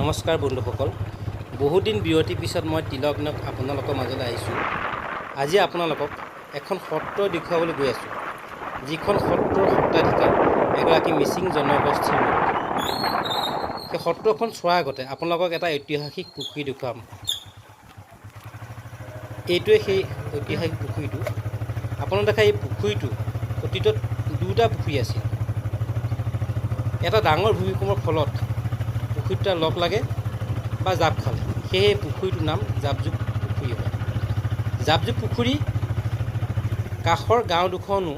নমস্কাৰ বন্ধুসকল, বহুদিন বিৰতিৰ পিছত মই তিলকনক আপোনালোকৰ মাজলৈ আহিছোঁ। আজি আপোনালোকক এখন সত্ৰ দেখুৱাবলৈ গৈ আছোঁ, যিখন সত্ৰৰ সত্ৰাধিকাৰ এগৰাকী মিচিং জনগোষ্ঠীৰ লোক। সেই সত্ৰখন চোৱাৰ আগতে আপোনালোকক এটা ঐতিহাসিক পুখুৰী দেখুৱাম। এইটোৱে সেই ঐতিহাসিক পুখুৰীটো। আপোনালোকে দেখা এই পুখুৰীটো অতীতত দুটা পুখুৰী আছিল। এটা ডাঙৰ ভূমিকম্পৰ ফলত পুখুৰীটা লগ লাগে বা জাপ খালে, সেয়ে পুখুৰীটোৰ নাম জাপজোক পুখুৰী হয়। জাপজোক পুখুৰী কাষৰ গাঁও দুখনো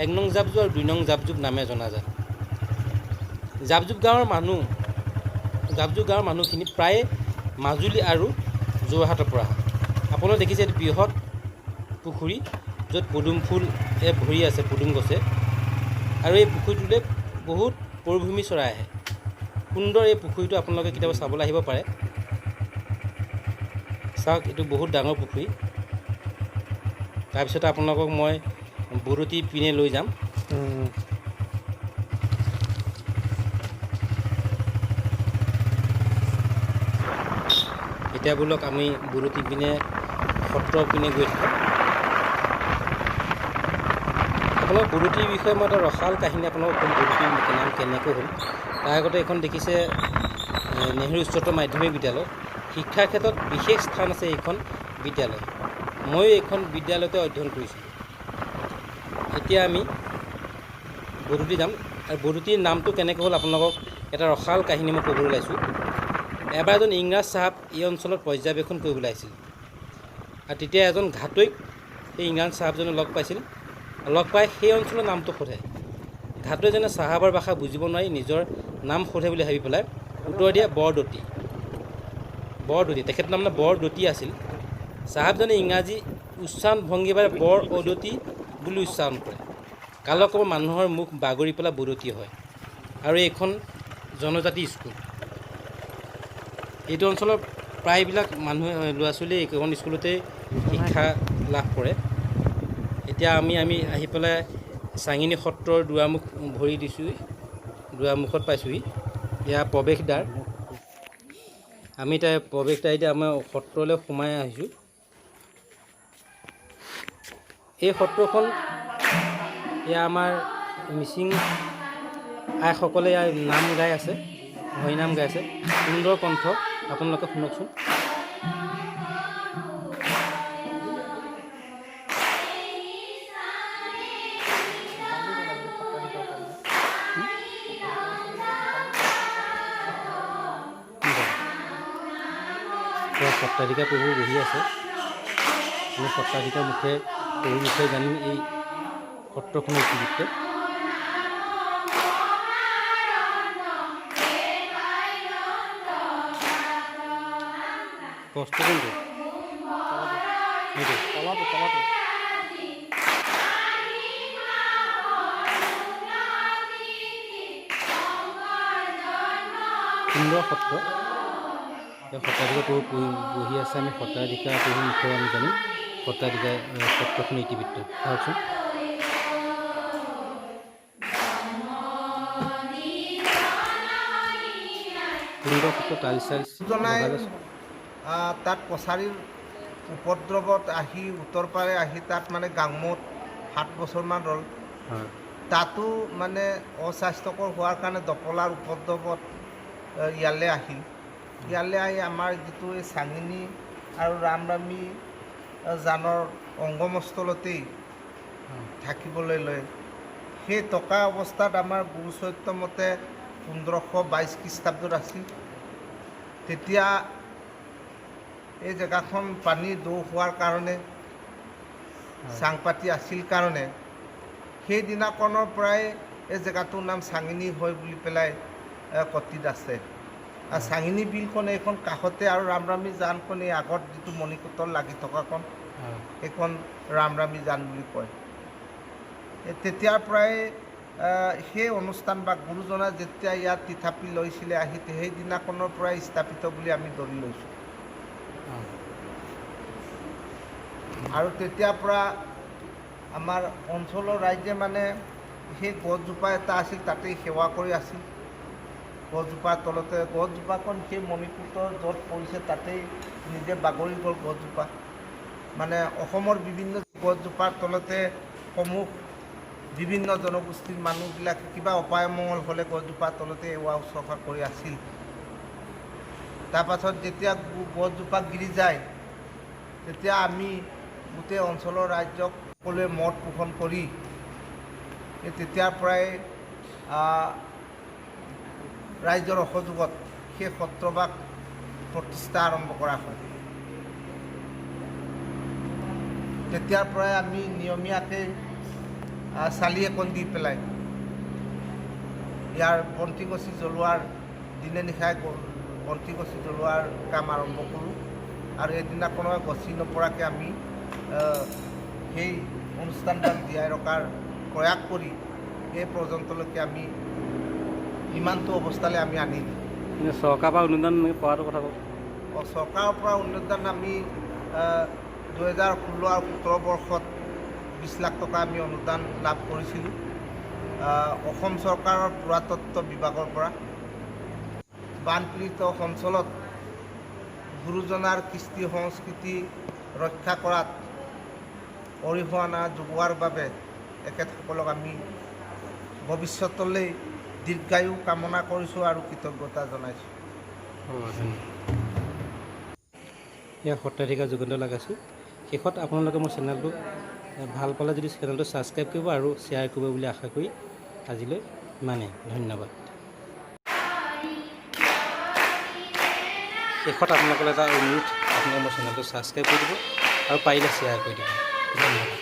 ১ নং জাপজোক আৰু ২ নং জাপজোক নামে জনাজাত। জাপজোক গাঁৱৰ মানুহখিনি প্ৰায়ে মাজুলী আৰু যোৰহাটৰ পৰা হয়। আপোনালোকে দেখিছে এইটো বৃহৎ পুখুৰী, য'ত পদুম ফুলে ভৰি আছে, পদুম গছে, আৰু এই পুখুৰীটোলৈ বহুত পৰিভ্ৰমী চৰাই আহে। সুন্দৰ এই পুখুৰীটো আপোনালোকে কেতিয়াবা চাবলৈ আহিব পাৰে। চাওক, এইটো বহুত ডাঙৰ পুখুৰী। তাৰপিছতে আপোনালোকক মই বৰতী পিনে লৈ যাম। এতিয়া বোলক আমি বৰতী পিনে সত্ৰৰ পিনে গৈ থাকোঁ। আপোনালোক বৰতীৰ বিষয়ে মই এটা ৰসাল কাহিনী আপোনালোকক ক'ম। বৰতীৰ নাম কেনেকৈ হ'ল। তাৰ আগতে এইখন দেখিছে নেহেৰু উচ্চতৰ মাধ্যমিক বিদ্যালয়। শিক্ষাৰ ক্ষেত্ৰত বিশেষ স্থান আছে এইখন বিদ্যালয়। ময়ো এইখন বিদ্যালয়তে অধ্যয়ন কৰিছিলোঁ। এতিয়া আমি বৰতী যাম, আৰু বৰতীৰ নামটো কেনেকৈ হ'ল আপোনালোকক এটা ৰসাল কাহিনী মই ক'বলৈ ওলাইছোঁ। এবাৰ এজন ইংৰাজ চাহাব এই অঞ্চলত পৰ্যবেক্ষণ কৰিবলৈ আহিছিল, আৰু তেতিয়া এজন ঘাটৈক সেই ইংৰাজ চাহাবজনে লগ পাইছিল। লগ পাই সেই অঞ্চলৰ নামটো সোধে। ঘাটৈকজনে চাহাবৰ ভাষা বুজিব নোৱাৰি নিজৰ নাম সোধে বুলি ভাবি পেলাই উত্তৰ দিয়ে বৰদতী। তেখেতৰ নাম মানে বৰদতী আছিল। চাহাবজনে ইংৰাজী উচ্চাৰণ ভংগীমাৰে বৰ অদতী বুলি উচ্চাৰণ কৰে। কালক্ৰমে মানুহৰ মুখ বাগৰি পেলাই বদতী হয়, আৰু এইখন জনজাতি স্কুল। এইটো অঞ্চলৰ প্ৰায়বিলাক মানুহে ল'ৰা ছোৱালীয়ে এইখন স্কুলতেই শিক্ষা লাভ কৰে। এতিয়া আমি আহি পেলাই চাঙিনী সত্ৰৰ দুৱাৰমুখ ভৰি দিছোঁ, দুৱাৰমুখত পাইছোঁহি। এয়া প্ৰৱেশদ্বাৰ। আমি এতিয়া প্ৰৱেশদ্বাৰ এতিয়া আমাৰ সত্ৰলৈ সোমাই আহিছোঁ। এই সত্ৰখন এয়া আমাৰ মিচিং আইসকলে ইয়াৰ নাম গাই আছে, হৰিনাম গাই আছে। সুন্দৰ কণ্ঠ, আপোনালোকে শুনকচোন। সত্ৰাধিকাৰ প্ৰভু বহি আছে। আমি সত্ৰাধিকাৰ মুখে প্ৰভুৰ বিষয়ে জানিম এই সত্ৰখনৰ ইতিবৃত্ত। কষ্ট কিন্তু সুন্দৰ সত্ৰ। সত্ৰাধিকাৰ প্ৰভু বহি আছে। আমি সত্ৰাধিকাৰ প্ৰভুৰ মুখেৰে আমি জানিম সত্ৰাধিকাৰ সত্ৰখনৰ ইতিবৃত্ত। চাওকচোন। সুন্দৰ সত্ৰ, টাইলছ তাত কছাৰীৰ উপদ্ৰৱত আহি উত্তৰ পাৰে আহি তাত মানে গাংমত 7 বছৰমান ৰ'ল। তাতো মানে অস্বাস্থ্যকৰ হোৱাৰ কাৰণে দপলাৰ উপদ্ৰৱত ইয়ালৈ আহিল। ইয়ালৈ আহি আমাৰ যিটো এই চাঙিনী আৰু ৰামৰামী জানৰ অংগমস্থলতেই থাকিবলৈ লয়। সেই টকা অৱস্থাত আমাৰ গুৰুচৰিত্ৰ মতে 1522 খ্ৰীষ্টাব্দত আছিল। তেতিয়া এই জেগাখন পানী দৌ হোৱাৰ কাৰণে, চাংপাতি আছিল কাৰণে সেইদিনাখনৰ পৰাই এই জেগাটোৰ নাম চাঙিনী হয় বুলি পেলাই কথিত আছে। আৰু চাঙিনী বিলখন এইখন কাষতে, আৰু ৰামৰামী জানখন এই আগত যিটো মণিকূটত লাগি থকাখন সেইখন ৰামৰামী জান বুলি কয়। তেতিয়াৰ পৰাই সেই অনুষ্ঠান বা গুৰুজনা যেতিয়া ইয়াত তিথাপি লৈছিলে আহি সেইদিনাখনৰ পৰাই স্থাপিত বুলি আমি ধৰি লৈছোঁ। আৰু তেতিয়াৰ পৰা আমাৰ অঞ্চলৰ ৰাইজে মানে সেই গছজোপা এটা আছিল, তাতেই সেৱা কৰি আছিল। গছজোপাৰ তলতে গছজোপাখন সেই মণিকূট য'ত পৰিছে তাতেই নিজে বাগৰি গ'ল গছজোপা। মানে অসমৰ বিভিন্ন গছজোপাৰ তলতে সমূহ বিভিন্ন জনগোষ্ঠীৰ মানুহবিলাকে কিবা অপায়মঙ্গল হ'লে গছজোপাৰ তলতে সেৱা শুশ্ৰূষা কৰি আছিল। তাৰপাছত যেতিয়া গছজোপা গিৰি যায় তেতিয়া আমি গোটেই অঞ্চলৰ ৰাইজক সকলোৱে মত পোষণ কৰি তেতিয়াৰ পৰাই ৰাইজৰ অসযোগত সেই সত্ৰভাগ প্ৰতিষ্ঠা আৰম্ভ কৰা হয়। তেতিয়াৰ পৰাই আমি নিয়মীয়াকৈ চালি এখন দি পেলাই ইয়াৰ বন্তিগছি জ্বলোৱাৰ দিনে নিশাই বন্তিগছি জ্বলোৱাৰ কাম আৰম্ভ কৰোঁ আৰু এদিনাখনো গছি নপৰাকৈ আমি সেই অনুষ্ঠানভাগ জীয়াই ৰখাৰ প্ৰয়াস কৰি এই পৰ্যন্তলৈকে আমি ইমানটো অৱস্থালৈ আমি আনিলোঁ। চৰকাৰৰ পৰা অনুদান পোৱাটো কথা কওক। চৰকাৰৰ পৰা অনুদান আমি 2016 আৰু 17 বৰ্ষত 20 লাখ টকা আমি অনুদান লাভ কৰিছিলোঁ অসম চৰকাৰৰ পুৰাতত্ব বিভাগৰ পৰা। বানপীড়িত অঞ্চলত গুৰুজনাৰ কৃষ্টি সংস্কৃতি ৰক্ষা কৰাত অৰিহণা যোগোৱাৰ বাবে তেখেতসকলক আমি ভৱিষ্যতলৈ দীৰ্ঘায়ু কামনা কৰিছোঁ আৰু কৃতজ্ঞতা জনাইছোঁ। ইয়াৰ সত্ৰাধিকাৰ যোগেন্দ্ৰ লগাইছোঁ। শেষত আপোনালোকে মোৰ চেনেলটো ভাল পালে যদি চেনেলটো ছাবস্ক্ৰাইব কৰিব আৰু শ্বেয়াৰ কৰিব বুলি আশা কৰি আজিলৈ ইমানেই। ধন্যবাদ। শেষত আপোনালোকৰ এটা অনুৰোধ, আপোনালোকে মোৰ চেনেলটো ছাবস্ক্ৰাইব কৰি দিব আৰু পাৰিলে শ্বেয়াৰ কৰি দিব। ধন্যবাদ।